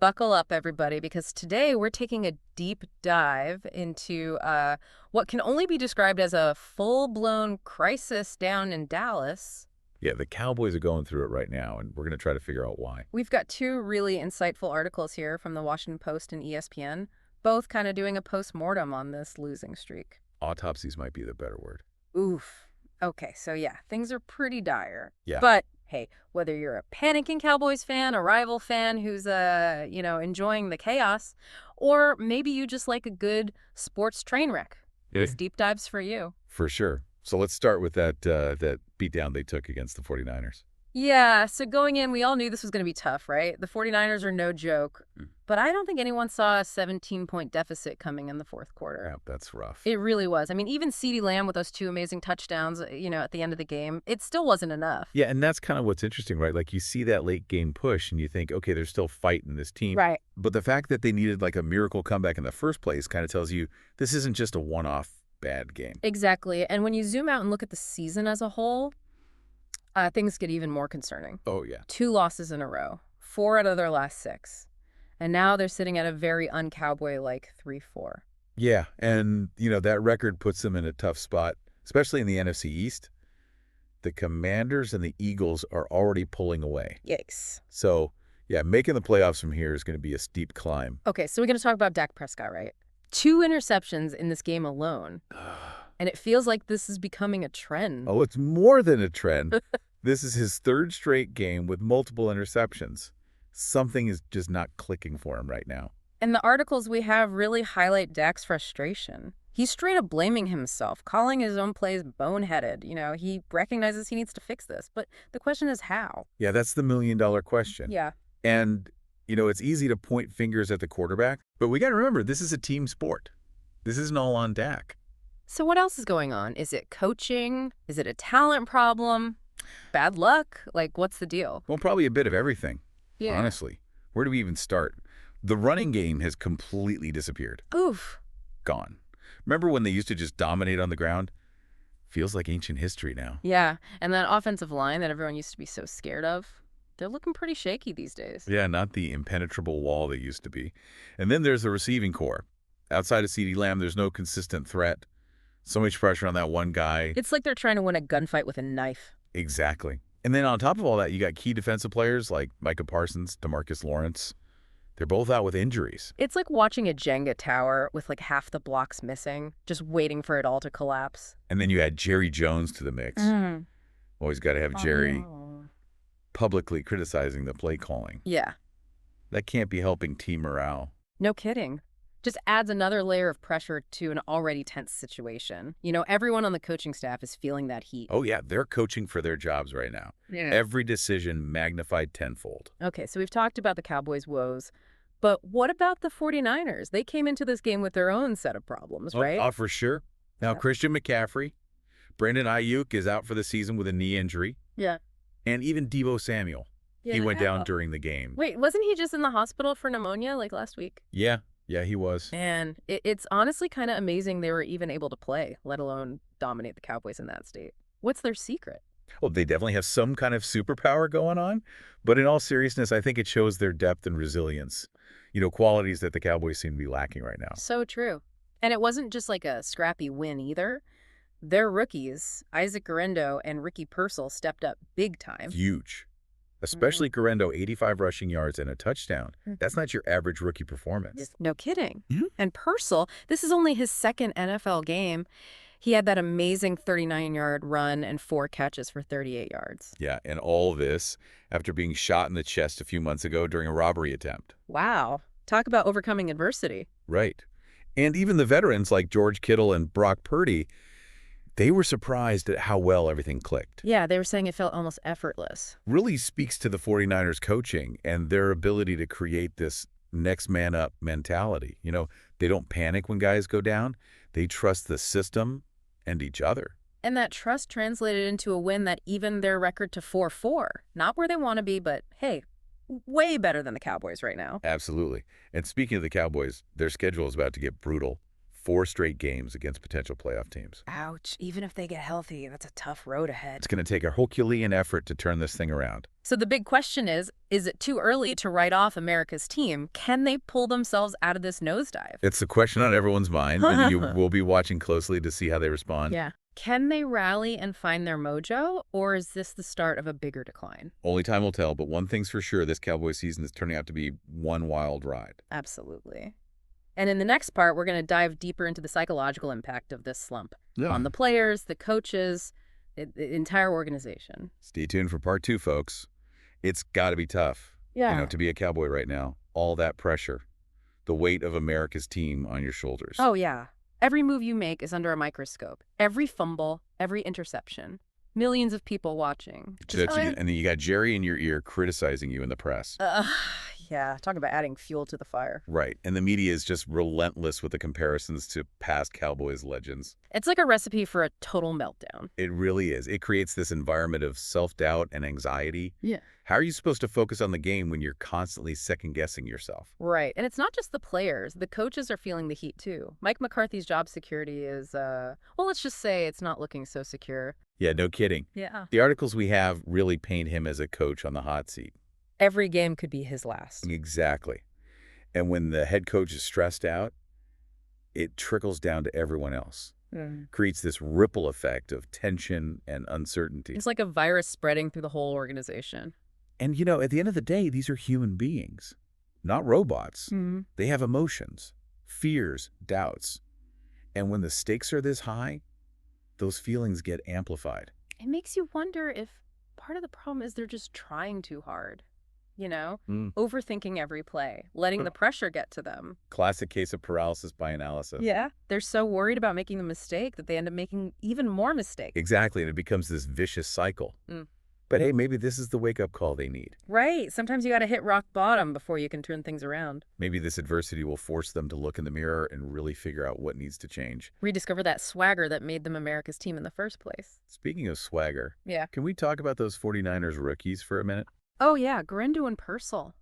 Buckle up, everybody, because today we're taking a deep dive into what can only be described as a full-blown crisis down in Dallas. Yeah, the Cowboys are going through it right now, and we're going to try to figure out why. We've got two really insightful articles here from the Washington Post and ESPN, both kind of doing a post-mortem on this losing streak. Autopsies might be the better word. Oof. Okay, so yeah, things are pretty dire. Yeah. But hey, whether you're a panicking Cowboys fan, a rival fan who's enjoying the chaos, or maybe you just like a good sports train wreck, this deep dive's for you. For sure. So let's start with that beatdown they took against the 49ers. Yeah, so going in, we all knew this was going to be tough, right? The 49ers are no joke, but I don't think anyone saw a 17-point deficit coming in the fourth quarter. Yeah, that's rough. It really was. I mean, even CeeDee Lamb with those two amazing touchdowns, at the end of the game, it still wasn't enough. Yeah, and that's kind of what's interesting, right? Like you see that late game push and you think, okay, they're still fighting this team. Right. But the fact that they needed like a miracle comeback in the first place kind of tells you this isn't just a one-off bad game. Exactly. And when you zoom out and look at the season as a whole, things get even more concerning. Oh, yeah. 2 losses in a row, 4 out of their last 6. And now they're sitting at a very un-Cowboy-like 3-4. Yeah, and, that record puts them in a tough spot, especially in the NFC East. The Commanders and the Eagles are already pulling away. Yikes. So, yeah, making the playoffs from here is going to be a steep climb. Okay, so we're going to talk about Dak Prescott, right? 2 interceptions in this game alone. And it feels like this is becoming a trend. Oh, it's more than a trend. This is his 3rd straight game with multiple interceptions. Something is just not clicking for him right now. And the articles we have really highlight Dak's frustration. He's straight up blaming himself, calling his own plays boneheaded. He recognizes he needs to fix this. But the question is how? Yeah, that's the million-dollar question. Yeah. And, it's easy to point fingers at the quarterback, but we got to remember, this is a team sport. This isn't all on Dak. So what else is going on? Is it coaching? Is it a talent problem? Bad luck? Like, what's the deal? Well, probably a bit of everything, Yeah. honestly. Where do we even start? The running game has completely disappeared. Oof. Gone. Remember when they used to just dominate on the ground? Feels like ancient history now. Yeah, and that offensive line that everyone used to be so scared of, they're looking pretty shaky these days. Yeah, not the impenetrable wall they used to be. And then there's the receiving core. Outside of CeeDee Lamb, there's no consistent threat. So much pressure on that one guy. It's like they're trying to win a gunfight with a knife. Exactly. And then on top of all that, you got key defensive players like Micah Parsons, DeMarcus Lawrence. They're both out with injuries. It's like watching a Jenga tower with like half the blocks missing, just waiting for it all to collapse. And then you add Jerry Jones to the mix. Always got to have Jerry publicly criticizing the play calling. Yeah. That can't be helping team morale. No kidding. Just adds another layer of pressure to an already tense situation. Everyone on the coaching staff is feeling that heat. Oh, yeah, they're coaching for their jobs right now. Yeah. Every decision magnified tenfold. Okay, so we've talked about the Cowboys' woes, but what about the 49ers? They came into this game with their own set of problems, right? Oh, for sure. Now, Yeah. Christian McCaffrey, Brandon Ayuk is out for the season with a knee injury, Yeah. and even Deebo Samuel. He went down during the game. Wait, wasn't he just in the hospital for pneumonia like last week? Yeah, he was. Man, it's honestly kind of amazing they were even able to play, let alone dominate the Cowboys in that state. What's their secret? Well, they definitely have some kind of superpower going on, but in all seriousness, I think it shows their depth and resilience, qualities that the Cowboys seem to be lacking right now. So true. And it wasn't just like a scrappy win either. Their rookies, Isaac Guerendo and Ricky Pearsall, stepped up big time. Huge. Especially Guerendo, 85 rushing yards and a touchdown. That's not your average rookie performance. No kidding. Mhm. And Pearsall, this is only his 2nd NFL game. He had that amazing 39-yard run and 4 catches for 38 yards. Yeah, and all this after being shot in the chest a few months ago during a robbery attempt. Wow. Talk about overcoming adversity. Right. And even the veterans like George Kittle and Brock Purdy, they were surprised at how well everything clicked. Yeah, they were saying it felt almost effortless. Really speaks to the 49ers coaching and their ability to create this next man up mentality. They don't panic when guys go down. They trust the system and each other. And that trust translated into a win that evened their record to 4-4. Not where they want to be, but hey, way better than the Cowboys right now. Absolutely. And speaking of the Cowboys, their schedule is about to get brutal. 4 straight games against potential playoff teams. Ouch. Even if they get healthy, that's a tough road ahead. It's going to take a Herculean effort to turn this thing around. So the big question is it too early to write off America's team? Can they pull themselves out of this nosedive? It's the question on everyone's mind, and you will be watching closely to see how they respond. Yeah. Can they rally and find their mojo, or is this the start of a bigger decline? Only time will tell, but one thing's for sure, this Cowboys season is turning out to be one wild ride. Absolutely. And in the next part, we're going to dive deeper into the psychological impact of this slump on the players, the coaches, the entire organization. Stay tuned for part 2, folks. It's got to be tough, to be a Cowboy right now. All that pressure, the weight of America's team on your shoulders. Oh, yeah. Every move you make is under a microscope. Every fumble, every interception. Millions of people watching. And then you got Jerry in your ear criticizing you in the press. Yeah, talk about adding fuel to the fire. Right. And the media is just relentless with the comparisons to past Cowboys legends. It's like a recipe for a total meltdown. It really is. It creates this environment of self-doubt and anxiety. Yeah. How are you supposed to focus on the game when you're constantly second-guessing yourself? Right. And it's not just the players. The coaches are feeling the heat, too. Mike McCarthy's job security is, well, let's just say it's not looking so secure. Yeah, no kidding. Yeah. The articles we have really paint him as a coach on the hot seat. Every game could be his last. Exactly. And when the head coach is stressed out, it trickles down to everyone else. Creates this ripple effect of tension and uncertainty. It's like a virus spreading through the whole organization. And, at the end of the day, these are human beings, not robots. They have emotions, fears, doubts. And when the stakes are this high, those feelings get amplified. It makes you wonder if part of the problem is they're just trying too hard. Overthinking every play, letting the pressure get to them. Classic case of paralysis by analysis. Yeah. They're so worried about making the mistake that they end up making even more mistakes. Exactly, and it becomes this vicious cycle. But hey, maybe this is the wake-up call they need. Right. Sometimes you got to hit rock bottom before you can turn things around. Maybe this adversity will force them to look in the mirror and really figure out what needs to change. Rediscover that swagger that made them America's team in the first place. Speaking of swagger, yeah, can we talk about those 49ers rookies for a minute? Oh, yeah. Grindu and Purcell.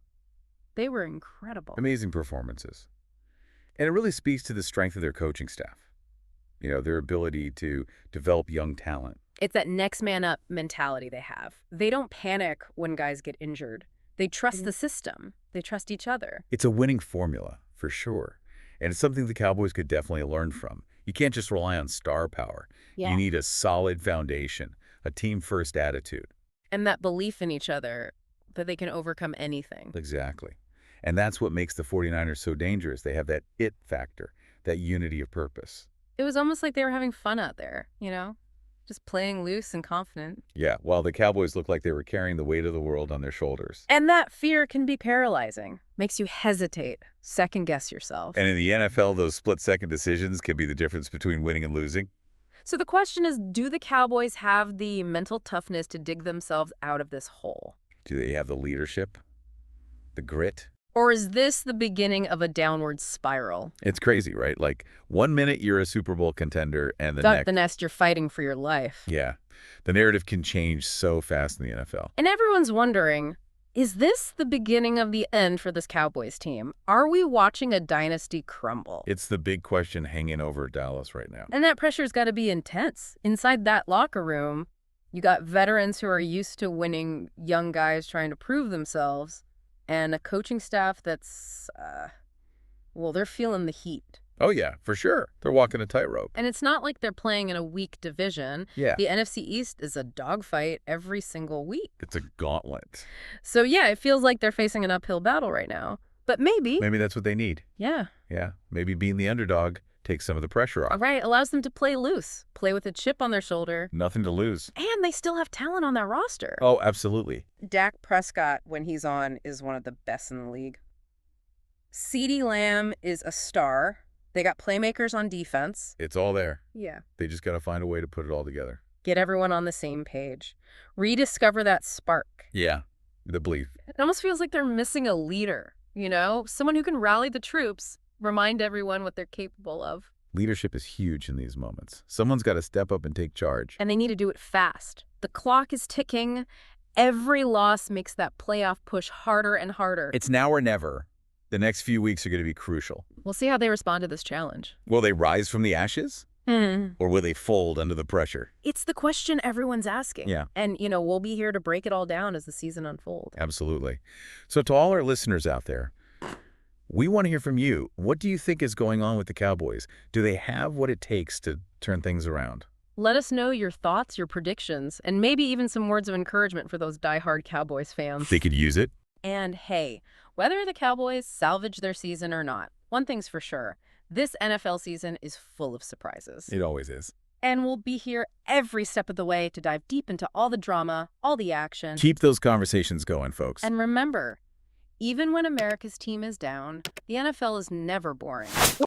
They were incredible. Amazing performances. And it really speaks to the strength of their coaching staff. Their ability to develop young talent. It's that next man up mentality they have. They don't panic when guys get injured. They trust the system. They trust each other. It's a winning formula, for sure. And it's something the Cowboys could definitely learn from. You can't just rely on star power. Yeah. You need a solid foundation, a team-first attitude. And that belief in each other, that they can overcome anything. Exactly. And that's what makes the 49ers so dangerous. They have that it factor, that unity of purpose. It was almost like they were having fun out there, just playing loose and confident. Yeah, while the Cowboys looked like they were carrying the weight of the world on their shoulders. And that fear can be paralyzing. Makes you hesitate, second-guess yourself. And in the NFL, those split-second decisions can be the difference between winning and losing. So the question is, do the Cowboys have the mental toughness to dig themselves out of this hole? Do they have the leadership? The grit? Or is this the beginning of a downward spiral? It's crazy, right? Like, 1 minute you're a Super Bowl contender, and the next you're fighting for your life. Yeah. The narrative can change so fast in the NFL. And everyone's wondering, is this the beginning of the end for this Cowboys team? Are we watching a dynasty crumble? It's the big question hanging over Dallas right now. And that pressure's got to be intense. Inside that locker room, you got veterans who are used to winning, young guys trying to prove themselves, and a coaching staff that's, they're feeling the heat. Oh, yeah, for sure. They're walking a tightrope. And it's not like they're playing in a weak division. Yeah. The NFC East is a dogfight every single week. It's a gauntlet. So, yeah, it feels like they're facing an uphill battle right now. But maybe that's what they need. Yeah. Yeah. Maybe being the underdog takes some of the pressure off. Right. Allows them to play loose, play with a chip on their shoulder. Nothing to lose. And they still have talent on that roster. Oh, absolutely. Dak Prescott, when he's on, is one of the best in the league. CeeDee Lamb is a star. They got playmakers on defense. It's all there. Yeah. They just got to find a way to put it all together. Get everyone on the same page. Rediscover that spark. Yeah. The belief. It almost feels like they're missing a leader, Someone who can rally the troops, remind everyone what they're capable of. Leadership is huge in these moments. Someone's got to step up and take charge. And they need to do it fast. The clock is ticking. Every loss makes that playoff push harder and harder. It's now or never. The next few weeks are going to be crucial. We'll see how they respond to this challenge. Will they rise from the ashes? Or will they fold under the pressure? It's the question everyone's asking. Yeah. And, we'll be here to break it all down as the season unfolds. Absolutely. So to all our listeners out there, we want to hear from you. What do you think is going on with the Cowboys? Do they have what it takes to turn things around? Let us know your thoughts, your predictions, and maybe even some words of encouragement for those diehard Cowboys fans. They could use it. And hey, whether the Cowboys salvage their season or not, one thing's for sure. This NFL season is full of surprises. It always is. And we'll be here every step of the way to dive deep into all the drama, all the action. Keep those conversations going, folks. And remember, even when America's team is down, the NFL is never boring.